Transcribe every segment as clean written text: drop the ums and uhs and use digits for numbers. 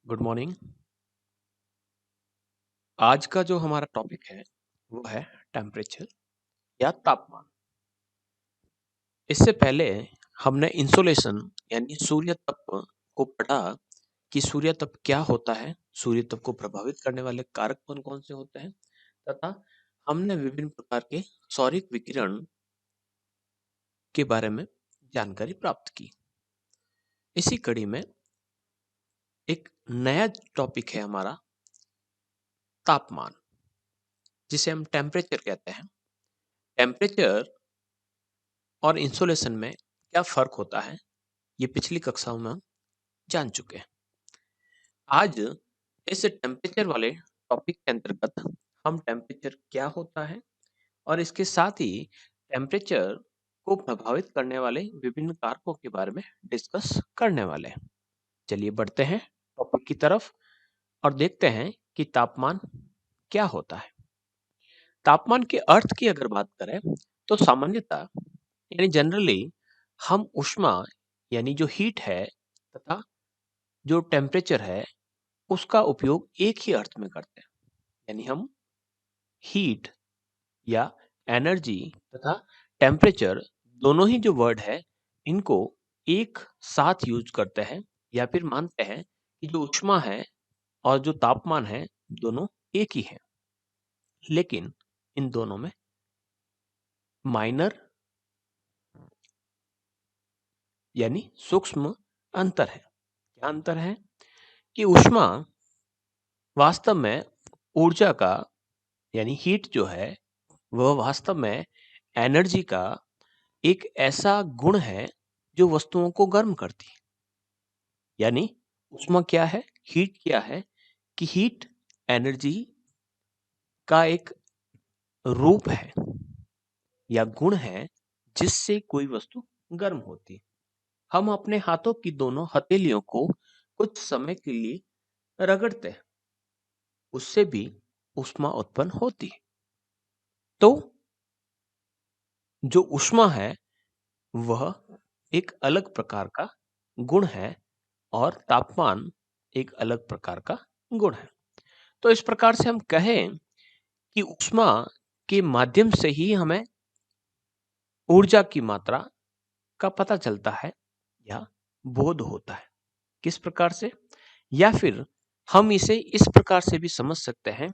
Good morning. आज का जो हमारा टॉपिक है वो है टेम्परेचर या तापमान। इससे पहले हमने इंसोलेशन यानी सूर्य तप को पढ़ा कि सूर्य तप क्या होता है, सूर्य तप को प्रभावित करने वाले कारक कौन कौन से होते हैं तथा हमने विभिन्न प्रकार के सौरिक विकिरण के बारे में जानकारी प्राप्त की। इसी कड़ी में एक नया टॉपिक है हमारा तापमान, जिसे हम टेम्परेचर कहते हैं। टेम्परेचर और इंसोलेशन में क्या फर्क होता है, ये पिछली कक्षाओं में हम जान चुके हैं। आज इस टेम्परेचर वाले टॉपिक के अंतर्गत हम टेम्परेचर क्या होता है और इसके साथ ही टेम्परेचर को प्रभावित करने वाले विभिन्न कारकों के बारे में डिस्कस करने वाले हैं। चलिए बढ़ते हैं टॉपिक की तरफ और देखते हैं कि तापमान क्या होता है। तापमान के अर्थ की अगर बात करें तो सामान्यतः यानी जनरली हम ऊष्मा यानी जो हीट है तथा जो टेम्परेचर है उसका उपयोग एक ही अर्थ में करते हैं। यानी हम हीट या एनर्जी तथा टेम्परेचर दोनों ही जो वर्ड है इनको एक साथ यूज करते हैं या फिर मानते हैं कि जो ऊष्मा है और जो तापमान है दोनों एक ही है। लेकिन इन दोनों में माइनर यानी सूक्ष्म अंतर है। क्या अंतर है कि ऊष्मा वास्तव में ऊर्जा का यानी हीट जो है वह वास्तव में एनर्जी का एक ऐसा गुण है जो वस्तुओं को गर्म करती है। यानी ऊष्मा क्या है, हीट क्या है कि हीट एनर्जी का एक रूप है या गुण है जिससे कोई वस्तु गर्म होती है। हम अपने हाथों की दोनों हथेलियों को कुछ समय के लिए रगड़ते हैं, उससे भी ऊष्मा उत्पन्न होती है। तो जो ऊष्मा है वह एक अलग प्रकार का गुण है और तापमान एक अलग प्रकार का गुण है। तो इस प्रकार से हम कहें कि ऊष्मा के माध्यम से ही हमें ऊर्जा की मात्रा का पता चलता है या बोध होता है। किस प्रकार से? या फिर हम इसे इस प्रकार से भी समझ सकते हैं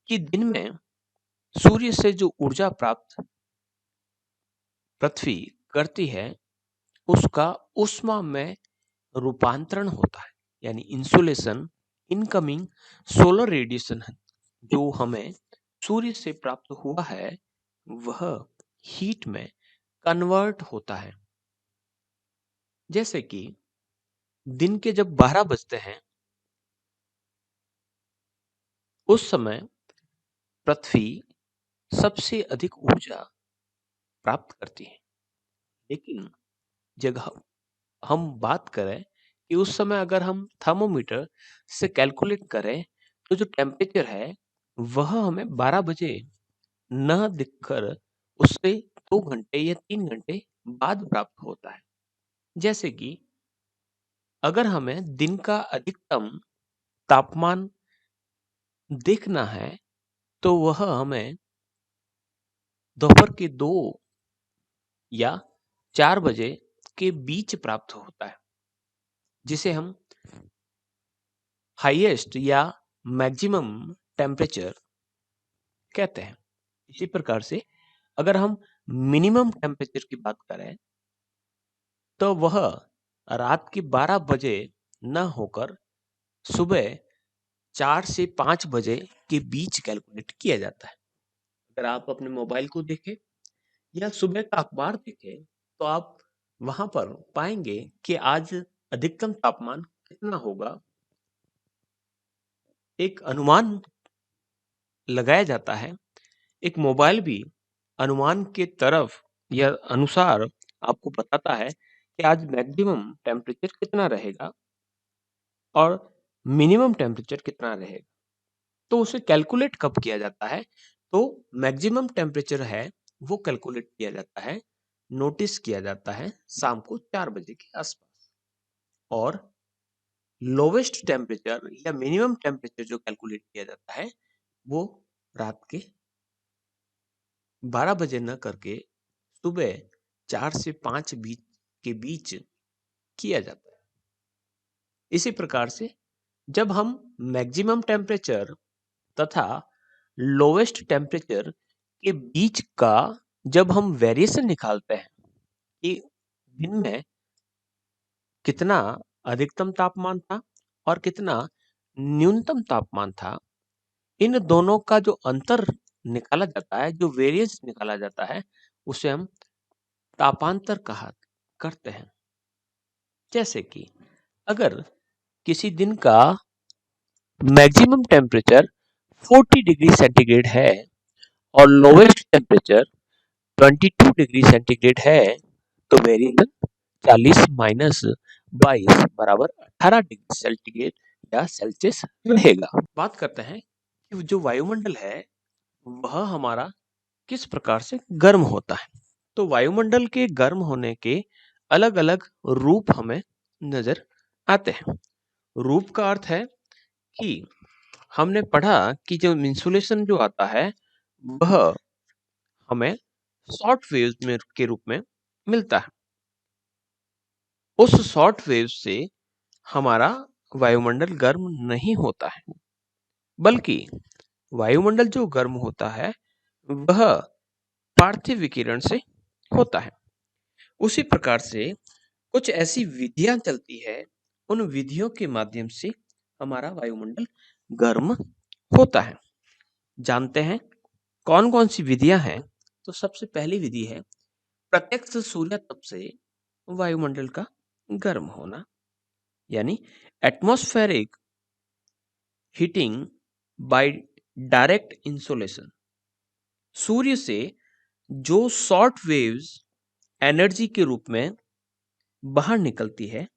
कि दिन में सूर्य से जो ऊर्जा प्राप्त पृथ्वी करती है उसका ऊष्मा में रूपांतरण होता है। यानी इंसुलेशन इनकमिंग सोलर रेडिएशन है जो हमें सूर्य से प्राप्त हुआ है वह हीट में कन्वर्ट होता है। जैसे कि दिन के जब 12 बजते हैं उस समय पृथ्वी सबसे अधिक ऊर्जा प्राप्त करती है। लेकिन जब हम बात करें कि उस समय अगर हम थर्मोमीटर से कैलकुलेट करें तो जो टेम्परेचर है वह हमें 12 बजे न दिखकर उससे 2 घंटे या 3 घंटे बाद प्राप्त होता है। जैसे कि अगर हमें दिन का अधिकतम तापमान देखना है तो वह हमें दोपहर के 2 या 4 बजे के बीच प्राप्त होता है, जिसे हम हाईएस्ट या मैक्सिमम टेम्परेचर कहते हैं। इसी प्रकार से अगर हम मिनिमम टेम्परेचर की बात करें तो वह रात के 12 बजे न होकर सुबह 4 से 5 बजे के बीच कैलकुलेट किया जाता है। अगर आप अपने मोबाइल को देखें या सुबह का अखबार देखें तो आप वहां पर पाएंगे कि आज अधिकतम तापमान कितना होगा। एक अनुमान लगाया जाता है। एक मोबाइल भी अनुमान के तरफ या अनुसार आपको बताता है कि आज मैक्सिमम टेम्परेचर कितना रहेगा और मिनिमम टेम्परेचर कितना रहेगा। तो उसे कैलकुलेट कब किया जाता है? तो मैक्सिमम टेम्परेचर है वो कैलकुलेट किया जाता है, नोटिस किया जाता है शाम को 4 बजे के आसपास। और लोवेस्ट टेम्परेचर या मिनिमम टेम्परेचर जो कैलकुलेट किया जाता है वो रात के 12 बजे न करके सुबह 4 से 5 के बीच किया जाता है। इसी प्रकार से जब हम मैक्सिमम टेम्परेचर तथा लोवेस्ट टेम्परेचर के बीच का जब हम वेरिएशन निकालते हैं कि दिन में कितना अधिकतम तापमान था और कितना न्यूनतम तापमान था, इन दोनों का जो अंतर निकाला जाता है, जो वेरिएंस निकाला जाता है, उसे हम तापांतर कहा करते हैं। जैसे कि अगर किसी दिन का मैक्सिमम टेम्परेचर 40 डिग्री सेंटीग्रेड है और लोवेस्ट टेम्परेचर 22 डिग्री सेंटीग्रेड है, तो वेरिएशन 40 माइनस 22 बराबर 18 डिग्री सेंटीग्रेड या सेल्सियस रहेगा। बात करते हैं कि जो वायुमंडल है वह हमारा किस प्रकार से गर्म होता है। तो वायुमंडल के गर्म होने के अलग अलग रूप हमें नजर आते हैं। रूप का अर्थ है कि हमने पढ़ा कि जो इंसुलेशन जो आता है वह हमें शॉर्ट वेव्स में के रूप में मिलता है। उस शॉर्ट वेव से हमारा वायुमंडल गर्म नहीं होता है, बल्कि वायुमंडल जो गर्म होता है वह पार्थिव विकिरण से होता है। उसी प्रकार से कुछ ऐसी विधियां चलती है, उन विधियों के माध्यम से हमारा वायुमंडल गर्म होता है। जानते हैं कौन कौन सी विधियां हैं? तो सबसे पहली विधि है प्रत्यक्ष सूर्य तप से वायुमंडल का गर्म होना, यानी atmospheric heating by direct insolation. सूर्य से जो शॉर्ट वेव्स एनर्जी के रूप में बाहर निकलती है,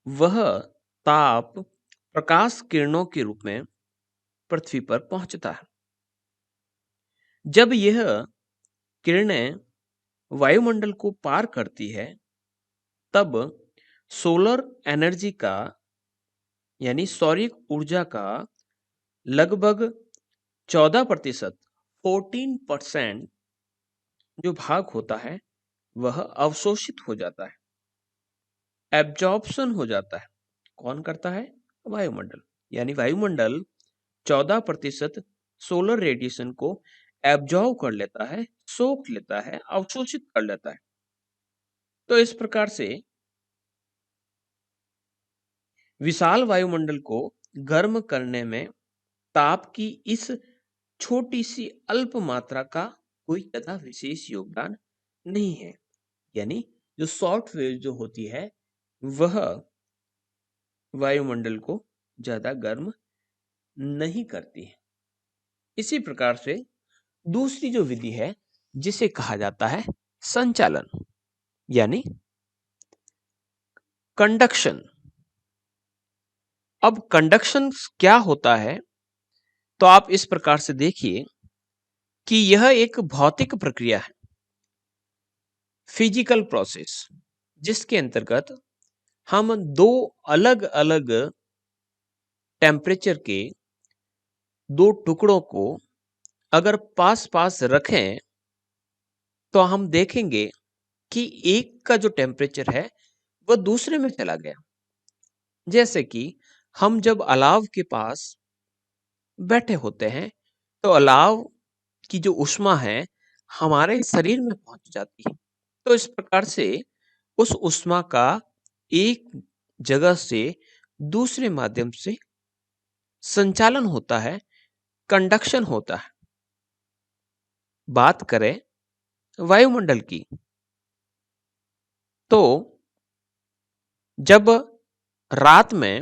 वह ताप प्रकाश किरणों के रूप में पृथ्वी पर पहुंचता है। जब यह किरणें वायुमंडल को पार करती है, तब सोलर एनर्जी का यानी सौर ऊर्जा का लगभग 14% 14% जो भाग होता है वह अवशोषित हो जाता है, एब्जॉर्प्शन हो जाता है। कौन करता है? वायुमंडल। यानी वायुमंडल 14% सोलर रेडिएशन को एब्जॉर्ब कर लेता है, सोख लेता है, अवशोषित कर लेता है। तो इस प्रकार से विशाल वायुमंडल को गर्म करने में ताप की इस छोटी सी अल्प मात्रा का कोई ज्यादा विशेष योगदान नहीं है। यानी जो शॉर्ट वेव जो होती है वह वायुमंडल को ज्यादा गर्म नहीं करती है। इसी प्रकार से दूसरी जो विधि है जिसे कहा जाता है संचालन यानी कंडक्शन। अब कंडक्शन क्या होता है? तो आप इस प्रकार से देखिए कि यह एक भौतिक प्रक्रिया है, फिजिकल प्रोसेस, जिसके अंतर्गत हम दो अलग अलग टेम्परेचर के दो टुकड़ों को अगर पास पास रखें तो हम देखेंगे कि एक का जो टेम्परेचर है वह दूसरे में चला गया। जैसे कि हम जब अलाव के पास बैठे होते हैं तो अलाव की जो ऊष्मा है हमारे शरीर में पहुंच जाती है। तो इस प्रकार से उस ऊष्मा का एक जगह से दूसरे माध्यम से संचालन होता है, कंडक्शन होता है। बात करें वायुमंडल की, तो जब रात में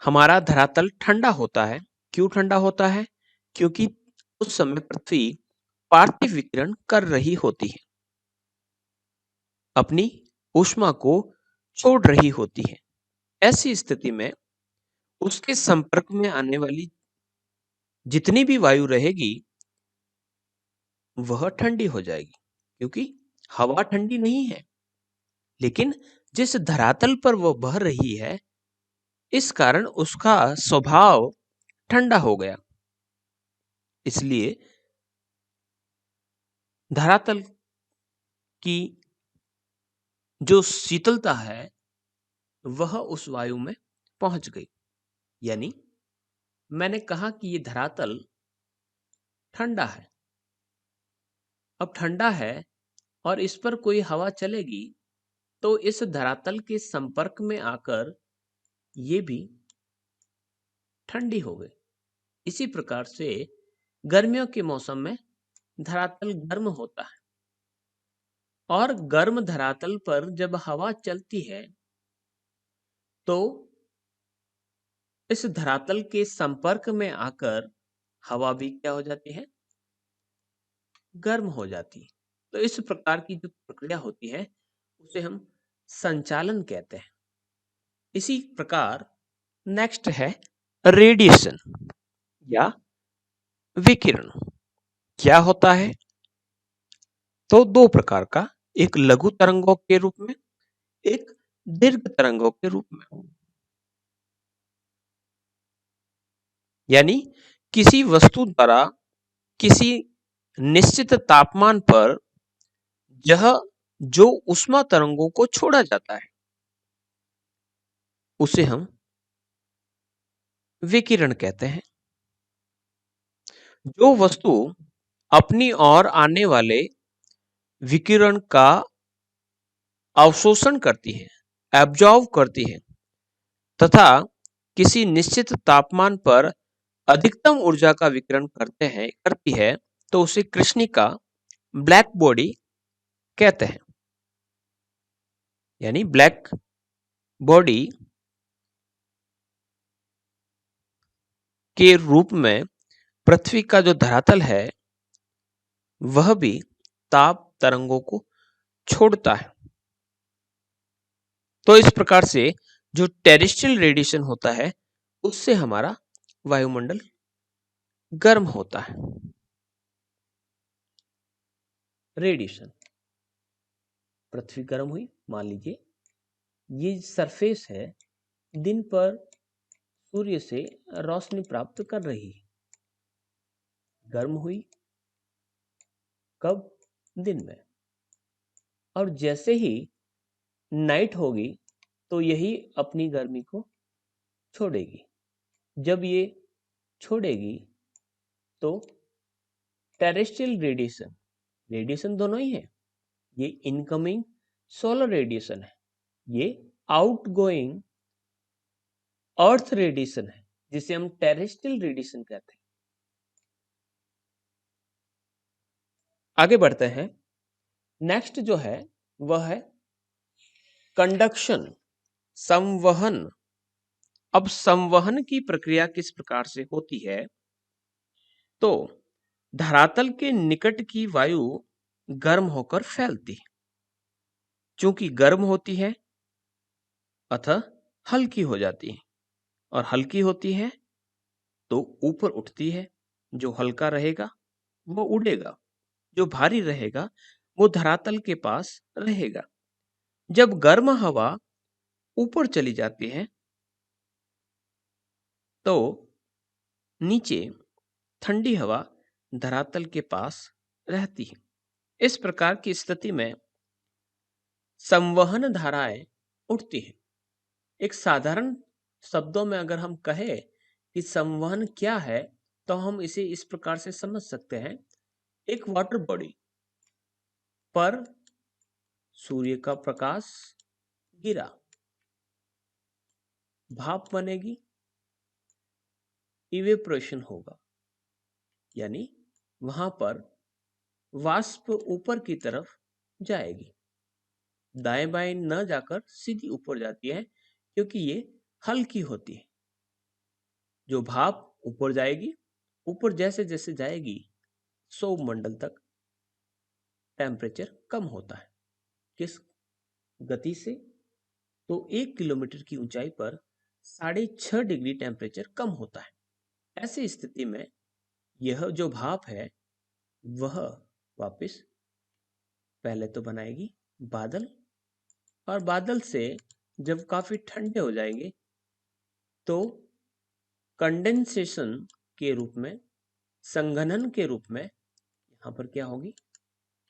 हमारा धरातल ठंडा होता है, क्यों ठंडा होता है? क्योंकि उस समय पृथ्वी पार्थिव विकिरण कर रही होती है, अपनी ऊष्मा को छोड़ रही होती है। ऐसी स्थिति में उसके संपर्क में आने वाली जितनी भी वायु रहेगी वह ठंडी हो जाएगी, क्योंकि हवा ठंडी नहीं है, लेकिन जिस धरातल पर वो बह रही है, इस कारण उसका स्वभाव ठंडा हो गया। इसलिए धरातल की जो शीतलता है वह उस वायु में पहुंच गई। यानी मैंने कहा कि ये धरातल ठंडा है। अब ठंडा है और इस पर कोई हवा चलेगी तो इस धरातल के संपर्क में आकर ये भी ठंडी हो गई। इसी प्रकार से गर्मियों के मौसम में धरातल गर्म होता है और गर्म धरातल पर जब हवा चलती है तो इस धरातल के संपर्क में आकर हवा भी क्या हो जाती है, गर्म हो जाती है। तो इस प्रकार की जो प्रक्रिया होती है उसे हम संचालन कहते हैं। इसी प्रकार नेक्स्ट है रेडिएशन या विकिरण। क्या होता है? तो दो प्रकार का, एक लघु तरंगों के रूप में, एक दीर्घ तरंगों के रूप में। यानी किसी वस्तु द्वारा किसी निश्चित तापमान पर यह जो उष्मा तरंगों को छोड़ा जाता है उसे हम विकिरण कहते हैं। जो वस्तु अपनी ओर आने वाले विकिरण का अवशोषण करती है, एब्जॉर्ब करती है तथा किसी निश्चित तापमान पर अधिकतम ऊर्जा का विकिरण करती है तो उसे कृष्णिका, ब्लैक बॉडी कहते हैं। यानी ब्लैक बॉडी के रूप में पृथ्वी का जो धरातल है वह भी ताप तरंगों को छोड़ता है। तो इस प्रकार से जो टेरेस्ट्रियल रेडिएशन होता है उससे हमारा वायुमंडल गर्म होता है। रेडिएशन, पृथ्वी गर्म हुई, मान लीजिए ये सरफेस है, दिन पर सूर्य से रोशनी प्राप्त कर रही है, गर्म हुई, कब? दिन में। और जैसे ही नाइट होगी तो यही अपनी गर्मी को छोड़ेगी। जब ये छोड़ेगी तो टेरेस्ट्रियल रेडिएशन, रेडिएशन दोनों ही है, ये इनकमिंग सोलर रेडिएशन है, ये आउटगोइंग अर्थ रेडिएशन है जिसे हम टेरेस्ट्रियल रेडिएशन कहते हैं। आगे बढ़ते हैं। नेक्स्ट जो है वह है कंडक्शन, संवहन। अब संवहन की प्रक्रिया किस प्रकार से होती है? तो धरातल के निकट की वायु गर्म होकर फैलती है। चूंकि गर्म होती है अतः हल्की हो जाती है और हल्की होती है तो ऊपर उठती है। जो हल्का रहेगा वो उड़ेगा, जो भारी रहेगा वो धरातल के पास रहेगा। जब गर्म हवा ऊपर चली जाती है तो नीचे ठंडी हवा धरातल के पास रहती है। इस प्रकार की स्थिति में संवहन धाराएं उठती हैं। एक साधारण शब्दों में अगर हम कहें कि संवहन क्या है तो हम इसे इस प्रकार से समझ सकते हैं। एक वाटर बॉडी पर सूर्य का प्रकाश गिरा, भाप बनेगी, इवेपोरेशन होगा, यानी वहां पर वाष्प ऊपर की तरफ जाएगी, दाएं बाएं न जाकर सीधी ऊपर जाती है क्योंकि ये हल्की होती है। जो भाप ऊपर जाएगी, ऊपर जैसे जैसे जाएगी सौरमंडल तक टेम्परेचर कम होता है। किस गति से? तो 1 किलोमीटर की ऊंचाई पर 6.5 डिग्री टेम्परेचर कम होता है। ऐसी स्थिति में यह जो भाप है वह वापस पहले तो बनाएगी बादल और बादल से जब काफी ठंडे हो जाएंगे तो कंडेंसेशन के रूप में, संघनन के रूप में यहां पर क्या होगी?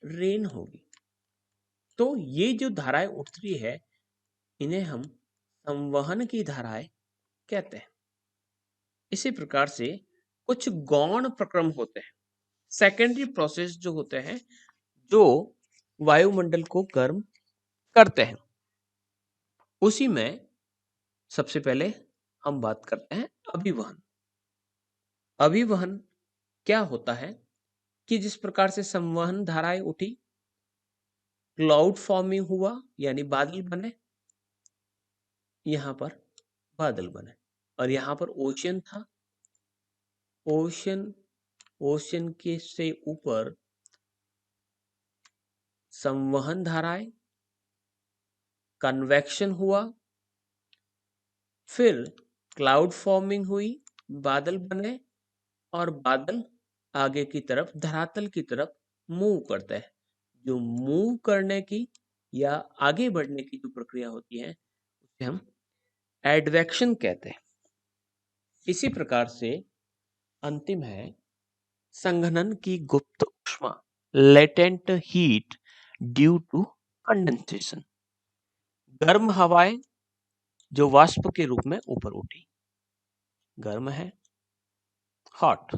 रेन होगी। तो ये जो धाराएं उठती है इन्हें हम संवहन की धाराएं कहते हैं। इसी प्रकार से कुछ गौण प्रक्रम होते हैं, सेकेंडरी प्रोसेस जो होते हैं, जो वायुमंडल को गर्म करते हैं। उसी में सबसे पहले हम बात करते हैं अभिवहन। अभिवहन क्या होता है कि जिस प्रकार से संवहन धाराएं उठी, क्लाउड फॉर्मिंग हुआ यानी बादल बने, यहां पर बादल बने, और यहां पर ओशियन था, ओशियन के से ऊपर संवहन धाराएं, कन्वेक्शन हुआ, फिर क्लाउड फॉर्मिंग हुई, बादल बने, और बादल आगे की तरफ धरातल की तरफ मूव करते हैं। जो मूव करने की या आगे बढ़ने की जो प्रक्रिया होती है उसे हम एडवेक्शन कहते हैं। इसी प्रकार से अंतिम है संघनन की गुप्त ऊष्मा, latent heat due to condensation. गर्म हवाएं जो वाष्प के रूप में ऊपर उठी, गर्म है, हॉट,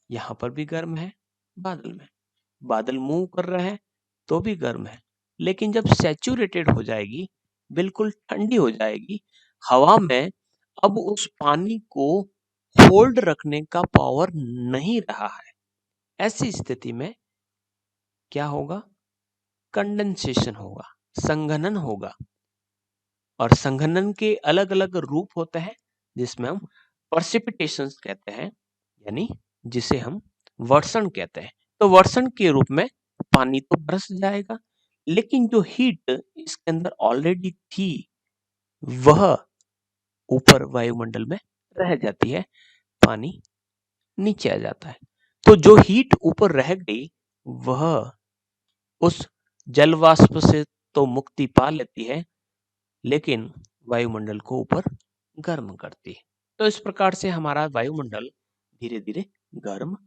यहां पर भी गर्म है, बादल में, बादल मूव कर रहे हैं तो भी गर्म है, लेकिन जब सैचुरेटेड हो जाएगी, बिल्कुल ठंडी हो जाएगी, हवा में अब उस पानी को होल्ड रखने का पावर नहीं रहा है। ऐसी स्थिति में क्या होगा? कंडेंसेशन होगा, संघनन होगा। और संघनन के अलग अलग रूप होते हैं जिसमें हम प्रेसिपिटेशन कहते हैं, यानी जिसे हम वर्षण कहते हैं। तो वर्षण के रूप में पानी तो बरस जाएगा, लेकिन जो हीट इसके अंदर ऑलरेडी थी वह ऊपर वायुमंडल में रह जाती है, पानी नीचे आ जाता है। तो जो हीट ऊपर रह गई वह उस जल वाष्प से तो मुक्ति पा लेती है, लेकिन वायुमंडल को ऊपर गर्म करती है। तो इस प्रकार से हमारा वायुमंडल धीरे धीरे गर्म